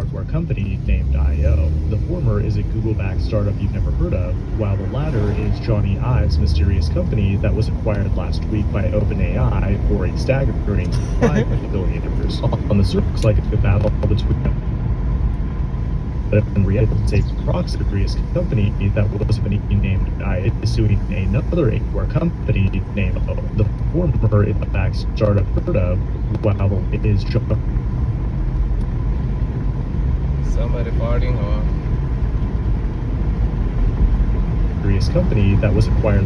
hardware company named I.O. The former is a Google-backed startup you've never heard of, while the latter is Jony Ive's mysterious company that was acquired last week by OpenAI for a staggering $5 billion. On the surface, looks like a battle between them. But in reality, it's a proxy company that was named I is suing another hardware company named O. The former is a backed startup heard of, while it is somebody farting or company that was acquired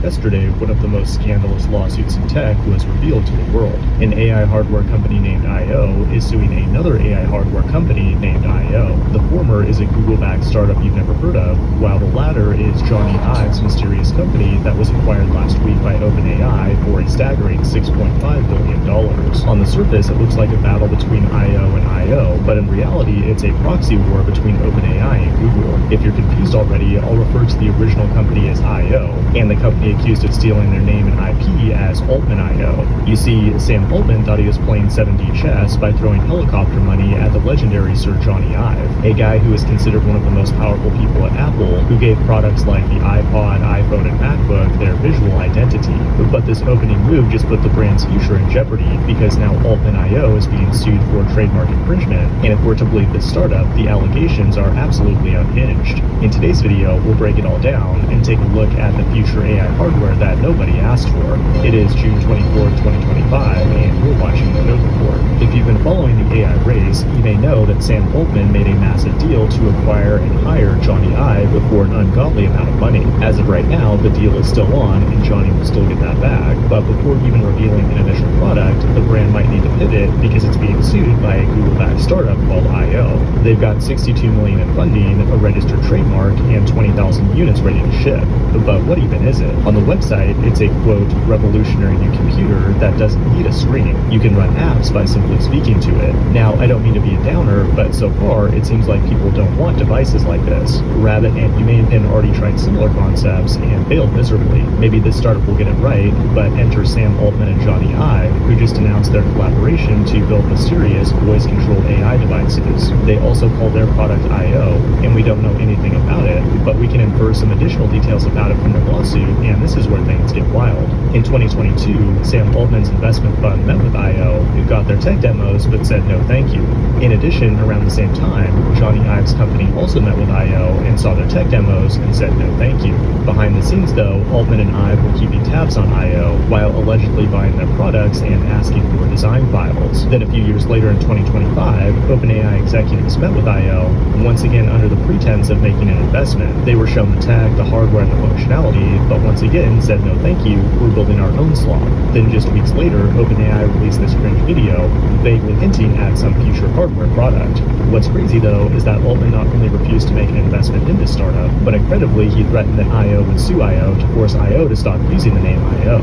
yesterday. One of the most scandalous lawsuits in tech was revealed to the world. An AI hardware company named I.O. is suing another AI hardware company named I.O. The former is a Google-backed startup you've never heard of, while the latter is Jony Ive's mysterious company that was acquired last week by OpenAI for a staggering $6.5 billion. On the surface, it looks like a battle between I.O. and I.O., but in reality, it's a proxy war between OpenAI and Google. If you're confused already, I'll refer to the original company as I.O. and the company accused of stealing their name and IP as Altman I.O. You see, Sam Altman thought he was playing 7D chess by throwing helicopter money at the legendary Sir Jony Ive, a guy who is considered one of the most powerful people at Apple, who gave products like the iPod, iPhone, and MacBook their visual identity. But this opening move just put the brand's future in jeopardy, because now Altman I.O. is being sued for trademark infringement, and if we're to believe this startup, the allegations are absolutely unhinged. In today's video, we'll break it all down and take a look at the future AI hardware that nobody asked for. It is June 24th, 2025, and you're watching the Code Report. If you've been following the AI race, you may know that Sam Altman made a massive deal to acquire and hire Jony Ive for an ungodly amount of money. As of right now, the deal is still on, and Jony will still get that back, but before even revealing an initial product, the brand might need to pivot because it's being sued by a Google-backed startup called I.O. They've got $62 million in funding, a registered trademark, and 20,000 units ready to ship. But what even is it? On the website, it's a, quote, revolutionary new computer that doesn't need a screen. You can run apps by simply speaking to it. Now, I don't mean to be a downer, but so far, it seems like people don't want devices like this. Rabbit and Humane Pen already tried similar concepts and failed miserably. Maybe this startup will get it right, but enter Sam Altman and Jony Ive, who just announced their collaboration to build mysterious voice-controlled AI devices. They also call their product I.O., and we don't know anything about it, but we can infer some additional details about it from the lawsuit, and this is where things get wild. In 2022, Sam Altman's investment fund met with I.O., who got their tech demos but said no thank you. In addition, around the same time, Jony Ive's company also met with I.O. and saw their tech demos and said no thank you. Behind the scenes though, Altman and Ive were keeping tabs on I.O. while allegedly buying their products and asking for design files. Then a few years later in 2025, OpenAI executives met with I.O., once again under the pretense of making an investment. They were shown the tech, the hardware, and the functionality, but once again said no thank you, we're building our own slot. Then just weeks later, OpenAI released this cringe video, vaguely hinting at some future hardware product. What's crazy though is that Altman not only refused to make an investment in this startup, but incredibly he threatened that I.O. would sue I.O. to force I.O. to stop using the name I.O.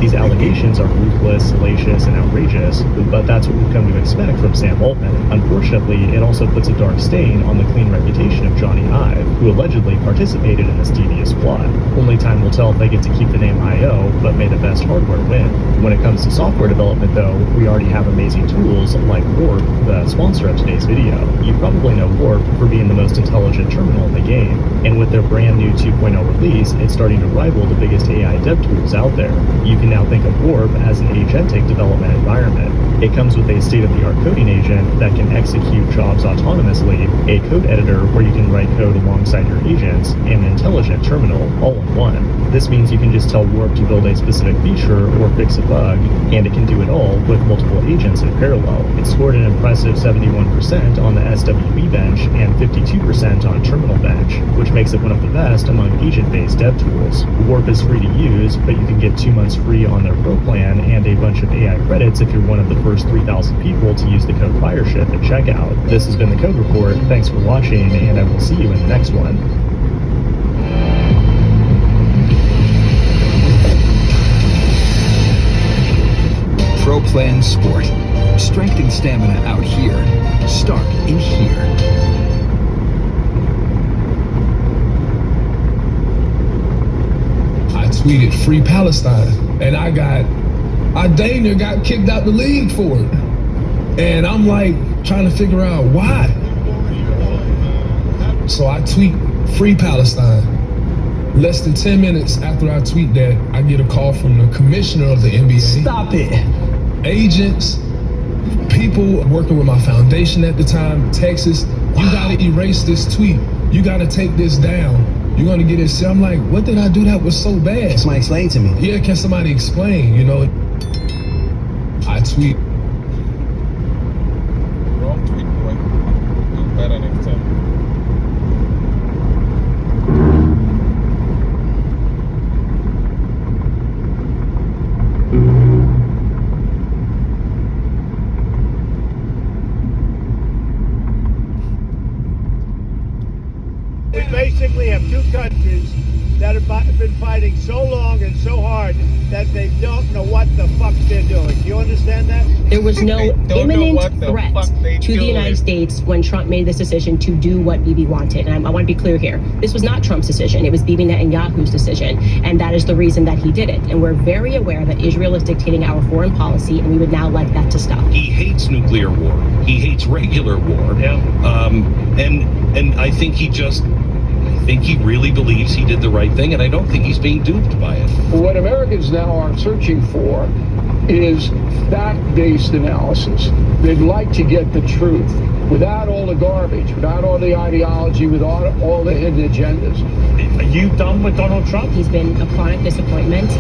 These allegations are ruthless, salacious, and outrageous, but that's what we've come to expect from Sam Altman. Unfortunately, it also puts a dark stain on the clean reputation of Jony Ive, who allegedly participated in this devious plot. Only time will tell if they get to keep the name I.O., but may the best hardware win. When it comes to software development though, we already have amazing tools like Warp, the sponsor of today's video. You probably know Warp for being the most intelligent terminal in the game, and with their brand new 2.0 release, it's starting to rival the biggest AI dev tools out there. You can now think of Warp as an agentic development environment. It comes with a state-of-the-art coding agent that can execute jobs autonomously, a code editor where you can write code alongside your agents, and an intelligent terminal all in one. This means you can just tell Warp to build a specific feature or fix a bug, and it can do it all with multiple agents in parallel. It scored an impressive 71% on the SWE bench and 52% on Terminal bench, which makes it one of the best among agent-based dev tools. Warp is free to use, but you can get 2 months free on their Pro plan and a bunch of AI credits if you're one of the first 3,000 people to use the code FIRESHIP at checkout. This has been the Code Report. Thanks for watching, and I will see you in the next one. Pro Plan Sport. Strength and stamina out here. Start in here. I tweeted Free Palestine, and I dang near got kicked out the league for it. And I'm like trying to figure out why. So I tweet Free Palestine. Less than 10 minutes after I tweet that, I get a call from the commissioner of the NBA. Stop it. Agents, people working with my foundation at the time, Texas, you gotta erase this tweet. You gotta take this down. You're gonna get it. I'm like, what did I do that was so bad? Can somebody explain to me? Yeah, can somebody explain, you know? I tweet. Wrong tweet, boy. Do better next time. We basically have two countries that have been fighting so long and so hard that they don't know what the fuck they're doing. Do you understand that? There was no They don't know imminent what the threat fuck they to the doing. United States when Trump made this decision to do what Bibi wanted. And I want to be clear here. This was not Trump's decision. It was Bibi Netanyahu's decision. And that is the reason that he did it. And we're very aware that Israel is dictating our foreign policy, and we would now like that to stop. He hates nuclear war. He hates regular war. Yeah. And I think he really believes he did the right thing, and I don't think he's being duped by it. What Americans now are searching for is fact-based analysis. They'd like to get the truth without all the garbage, without all the ideology, without all the hidden agendas. Are you done with Donald Trump? He's been a chronic disappointment.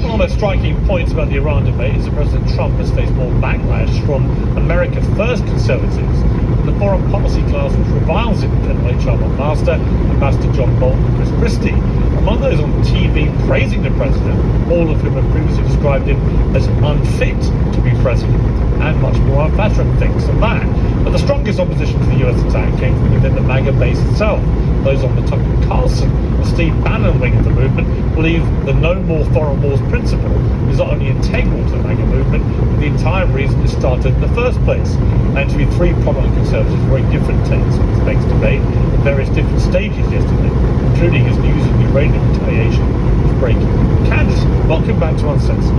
One of the striking points about the Iran debate is that President Trump has faced more backlash from America First conservatives, the foreign policy class which reviles him, led by Charles Master, Ambassador John Bolton, and Chris Christie. Among those on TV praising the president, all of whom have previously described him as unfit to be president, and much more unflattering things than that. But the strongest opposition to the US attack came from within the MAGA base itself. Those on the Tucker Carlson or Steve Bannon wing of the movement believe the No More Foreign Wars principle is not only integral to the MAGA movement, but the entire reason it started in the first place. And to be three prominent conservatives with very different takes on this next debate at various different stages yesterday, including his news of uranium retaliation was breaking. Candace, welcome back to Uncensored.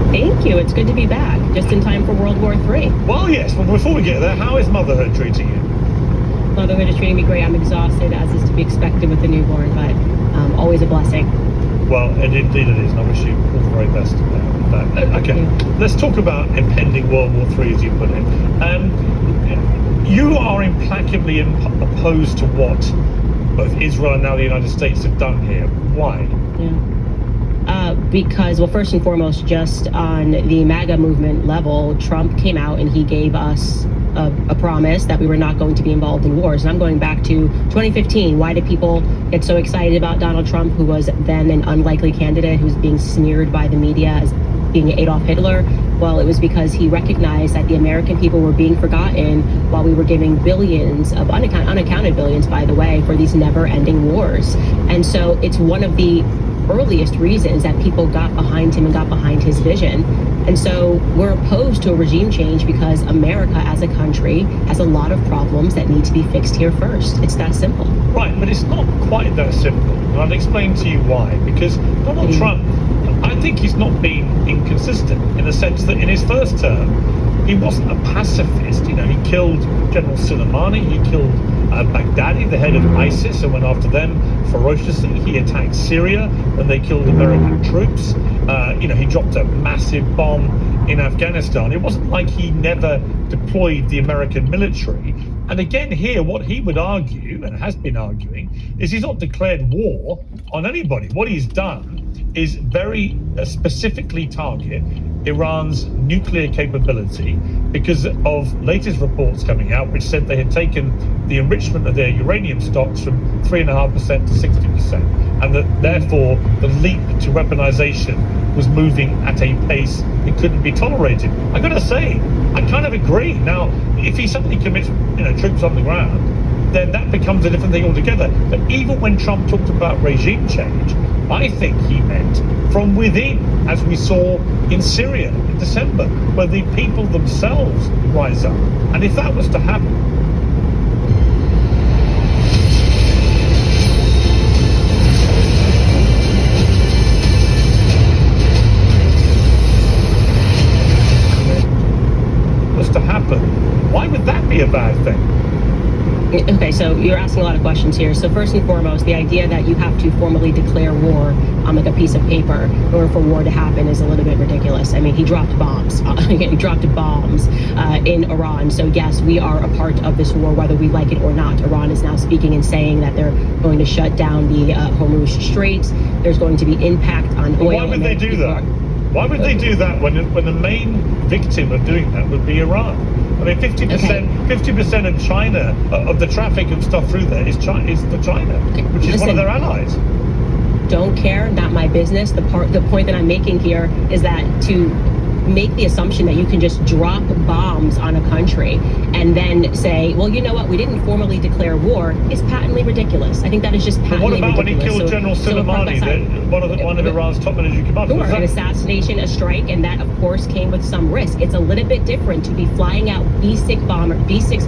Thank you. It's good to be back, just in time for World War III. Well, yes, but before we get there, how is motherhood treating you? Motherhood is treating me great. I'm exhausted, as is to be expected with the newborn, but always a blessing. Well, and indeed it is, and I wish you all the very best with that. Okay, let's talk about impending World War III, as you put it. You are implacably opposed to what both Israel and now the United States have done here. Why? Because, well, first and foremost, just on the MAGA movement level, Trump came out and he gave us a promise that we were not going to be involved in wars. And I'm going back to 2015. Why did people get so excited about Donald Trump, who was then an unlikely candidate, who was being smeared by the media as being Adolf Hitler? Well, it was because he recognized that the American people were being forgotten while we were giving billions of unaccounted billions, by the way, for these never-ending wars. And so it's one of the earliest reasons that people got behind him and got behind his vision. And so we're opposed to a regime change because America as a country has a lot of problems that need to be fixed here first. It's that simple. Right, but it's not quite that simple. And I'll explain to you why. Because Donald Trump, I think he's not being inconsistent in the sense that in his first term, he wasn't a pacifist. You know, he killed General Soleimani, he killed Baghdadi, the head of ISIS, and went after them ferociously. He attacked Syria and they killed American troops. He dropped a massive bomb in Afghanistan. It wasn't like he never deployed the American military. And again, here, what he would argue, and has been arguing, is he's not declared war on anybody. What he's done is very specifically target Iran's nuclear capability because of latest reports coming out which said they had taken the enrichment of their uranium stocks from 3.5% to 60%, and that therefore the leap to weaponization was moving at a pace it couldn't be tolerated. I gotta say, I kind of agree. Now, if he suddenly commits, troops on the ground, then that becomes a different thing altogether. But even when Trump talked about regime change, I think he meant from within, as we saw in Syria in December, where the people themselves rise up. And if that was to happen, would that be a bad thing? Okay, so you're asking a lot of questions here. So first and foremost, the idea that you have to formally declare war on like a piece of paper in order for war to happen is a little bit ridiculous. I mean, he dropped bombs. He dropped bombs in Iran. So yes, we are a part of this war, whether we like it or not. Iran is now speaking and saying that they're going to shut down the Hormuz Straits. There's going to be impact on oil. Why would they do that? Why would they do that when the main victim of doing that would be Iran? I mean, 50% of China, of the traffic of stuff through there is China, which is one of their allies. Don't care, not my business. The point that I'm making here is that to make the assumption that you can just drop bombs on a country and then say, well, you know what, we didn't formally declare war is patently ridiculous. I think that is just patently ridiculous. But what about when he killed General Soleimani, one of Iran's top military commanders? Sure, an assassination, a strike, and that, of course, came with some risk. It's a little bit different to be flying out B-6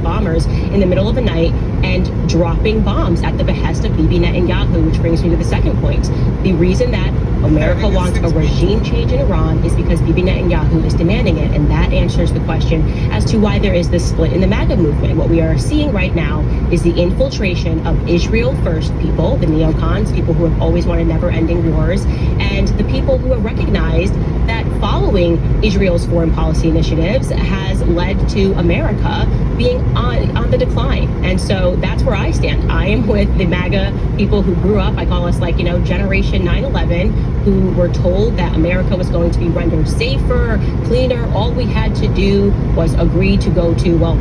bombers in the middle of the night and dropping bombs at the behest of Bibi Netanyahu, which brings me to the second point. The reason that America wants a regime change in Iran is because Bibi Netanyahu is demanding it, and that answers the question as to why there is this split in the MAGA movement. What we are seeing right now is the infiltration of Israel First people, the neocons, people who have always wanted never-ending wars, and the people who have recognized that following Israel's foreign policy initiatives has led to America being on the decline. And so that's where I stand. I am with the MAGA people who grew up, I call us like, Generation 9/11, who were told that America was going to be rendered safer, cleaner. All we had to do was agree to go to, well,